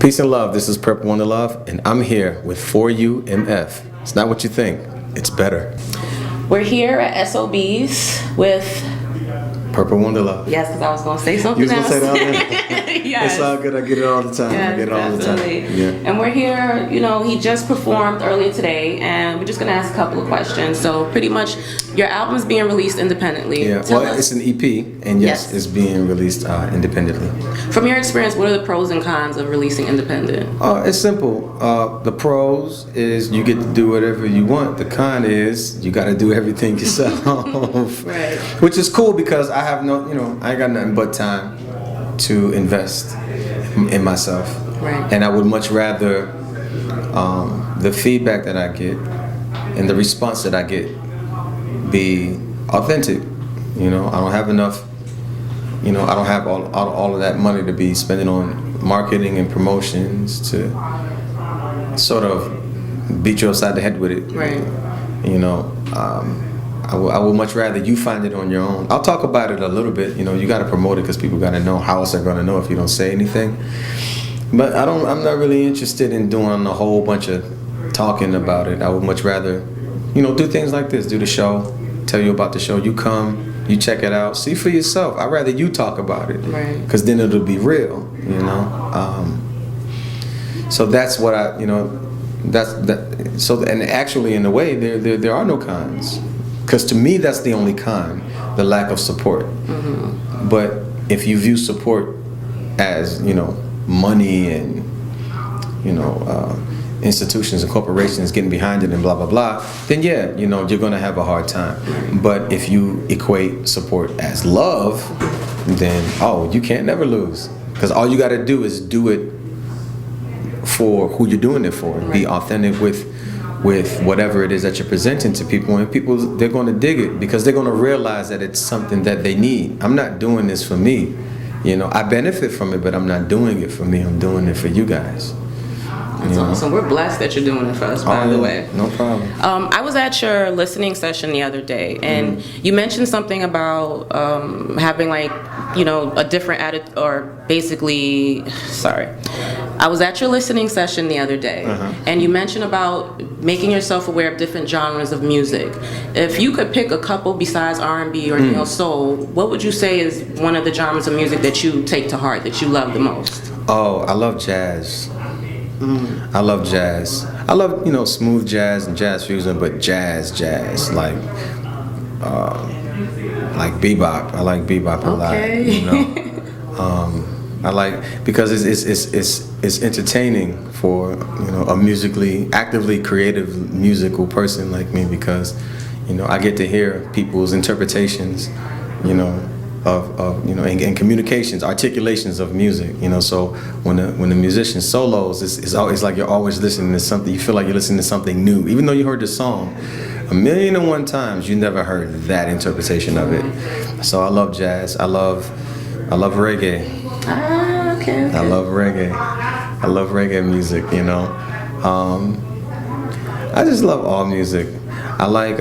Peace and love. This is Purple Wondaluv, and I'm here with 4UMF. It's not what you think. It's better. We're here at SOB's with Purple Wondaluv. Yes, because I was going to say something else. You was going to say that? Yes. It's all good. I get it all the time. Yes, I get it all definitely. the time. Yeah. And we're here, he just performed earlier today, and we're just going to ask a couple of questions. So pretty much your album is being released independently. Yeah, it's an EP, and yes, it's being released independently. From your experience, what are the pros and cons of releasing independent? It's simple. The pros is you get to do whatever you want. The con is you got to do everything yourself. Right. Which is cool because I have I ain't got nothing but time to invest in myself. Right. And I would much rather the feedback that I get and the response that I get be authentic. I don't have enough. I don't have all of that money to be spending on marketing and promotions to sort of beat you upside the head with it. Right. I would much rather you find it on your own. I'll talk about it a little bit. You got to promote it because people got to know. How else are going to know if you don't say anything? But I'm not really interested in doing a whole bunch of talking about it. I would much rather, do things like this. Do the show, tell you about the show. You come, you check it out, see for yourself. I'd rather you talk about it, right? Because then it'll be real. So that's what that's that. So and actually, in a way, there are no cons. Because to me, that's the only con, the lack of support. Mm-hmm. But if you view support as, money and, institutions and corporations getting behind it and blah, blah, blah, then yeah, you're going to have a hard time. But if you equate support as love, then, you can't never lose. Because all you got to do is do it for who you're doing it for. Right. Be authentic with whatever it is that you're presenting to people, and people, they're going to dig it because they're going to realize that it's something that they need. I'm not doing this for me. I benefit from it, but I'm not doing it for me. I'm doing it for you guys. That's awesome. We're blessed that you're doing it for us, by the way. No problem. I was at your listening session the other day, and you mentioned something about having a different attitude, or basically, I was at your listening session the other day, and you mentioned about making yourself aware of different genres of music. If you could pick a couple besides R&B or neo soul, what would you say is one of the genres of music that you take to heart, that you love the most? Oh, I love jazz. I love jazz. I love, smooth jazz and jazz fusion, but jazz, like bebop. I like bebop a lot. I like because it's entertaining for a musically actively creative musical person like me, because I get to hear people's interpretations, of and communications, articulations of music, so when the musician solos, it's always like you're always listening to something. You feel like you're listening to something new, even though you heard the song 1,000,001 times, you never heard that interpretation of it. So I love jazz. I love reggae. Okay. I love reggae. I love reggae music. I just love all music. I like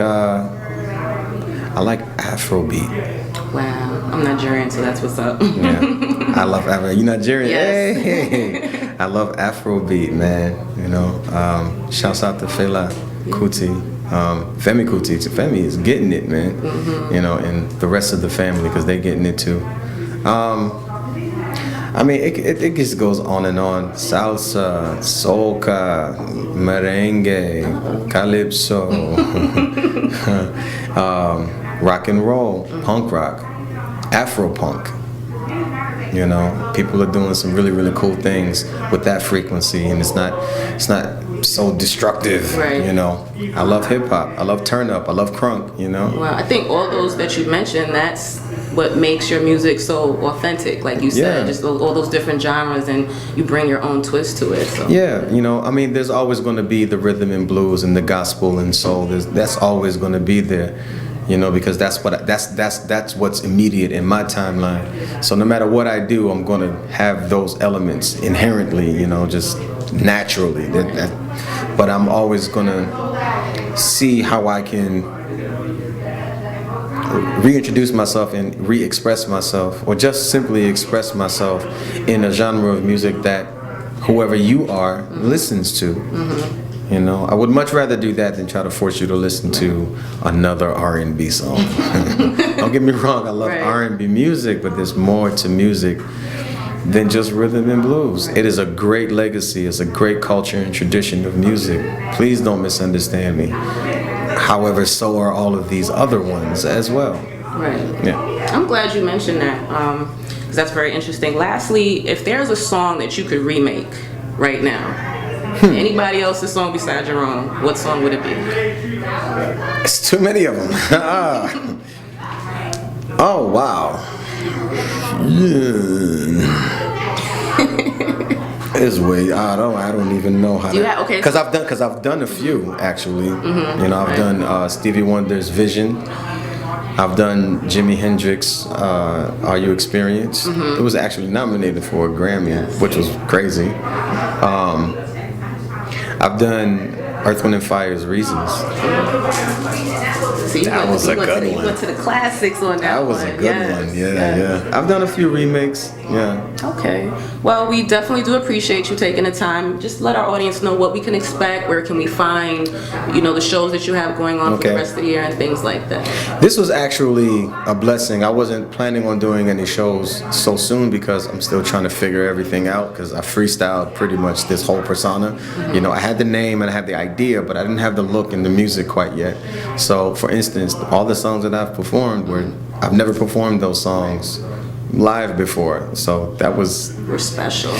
Afrobeat. Wow, I'm Nigerian, so that's what's up. Yeah, I love Afro. You Nigerian? Yes. Hey, I love Afrobeat, man. Shouts out to Fela Kuti, Femi Kuti. Femi is getting it, man. Mm-hmm. And the rest of the family, because they're getting it too. It just goes on and on. Salsa, soca, merengue, calypso, rock and roll, punk rock, Afro punk. People are doing some really, really cool things with that frequency, and it's not so destructive. Right. I love hip hop. I love turn up. I love crunk. Well, I think all those that you mentioned, that's what makes your music so authentic. Like you said, just all those different genres, and you bring your own twist to it. So. Yeah, there's always going to be the rhythm and blues and the gospel and soul. That's always going to be there. Because that's what's immediate in my timeline. So no matter what I do, I'm going to have those elements inherently, just naturally. But I'm always going to see how I can reintroduce myself and re-express myself, or just simply express myself in a genre of music that whoever you are listens to. You know, I would much rather do that than try to force you to listen to another R&B song. Don't get me wrong, I love R&B music, but there's more to music than just rhythm and blues. It is a great legacy. It's a great culture and tradition of music. Please don't misunderstand me. However, so are all of these other ones as well. Right. Yeah. I'm glad you mentioned that, because that's very interesting. Lastly, if there's a song that you could remake right now, anybody else's song besides your own, what song would it be? It's too many of them. Oh, wow. It's way I don't even know how. Because I've done a few actually. You know, I've done Stevie Wonder's Vision. I've done Jimi Hendrix, Are You Experienced? It was actually nominated for a Grammy, which was crazy. I've done Earth, Wind & Fire's Reasons. See, that was a good one. You went to the classics on that one. That was a good one, yeah. I've done a few remakes, yeah. Okay. Well, we definitely do appreciate you taking the time. Just let our audience know what we can expect, where can we find, the shows that you have going on for the rest of the year and things like that. This was actually a blessing. I wasn't planning on doing any shows so soon because I'm still trying to figure everything out because I freestyled pretty much this whole persona. You know, I had the name and I had the idea, but I didn't have the look and the music quite yet. So, for instance, all the songs that I've performed I've never performed those songs live before, so that was... We're special.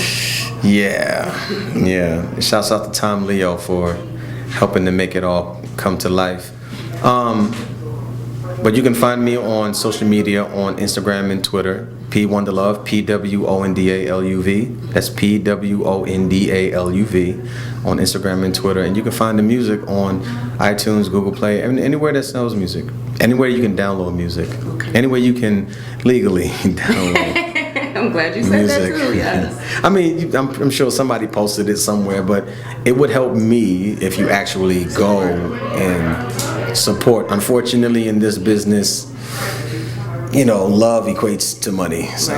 Yeah. Shouts out to Tom Leo for helping to make it all come to life. But you can find me on social media on Instagram and Twitter, PWondaLov, PWondaluv. That's PWondaluv on Instagram and Twitter. And you can find the music on iTunes, Google Play, and anywhere that sells music. Anywhere you can download music. Anywhere you can legally download. I'm glad you said that too, yes. I mean, I'm sure somebody posted it somewhere, but it would help me if you actually go and support. Unfortunately, in this business, love equates to money. So.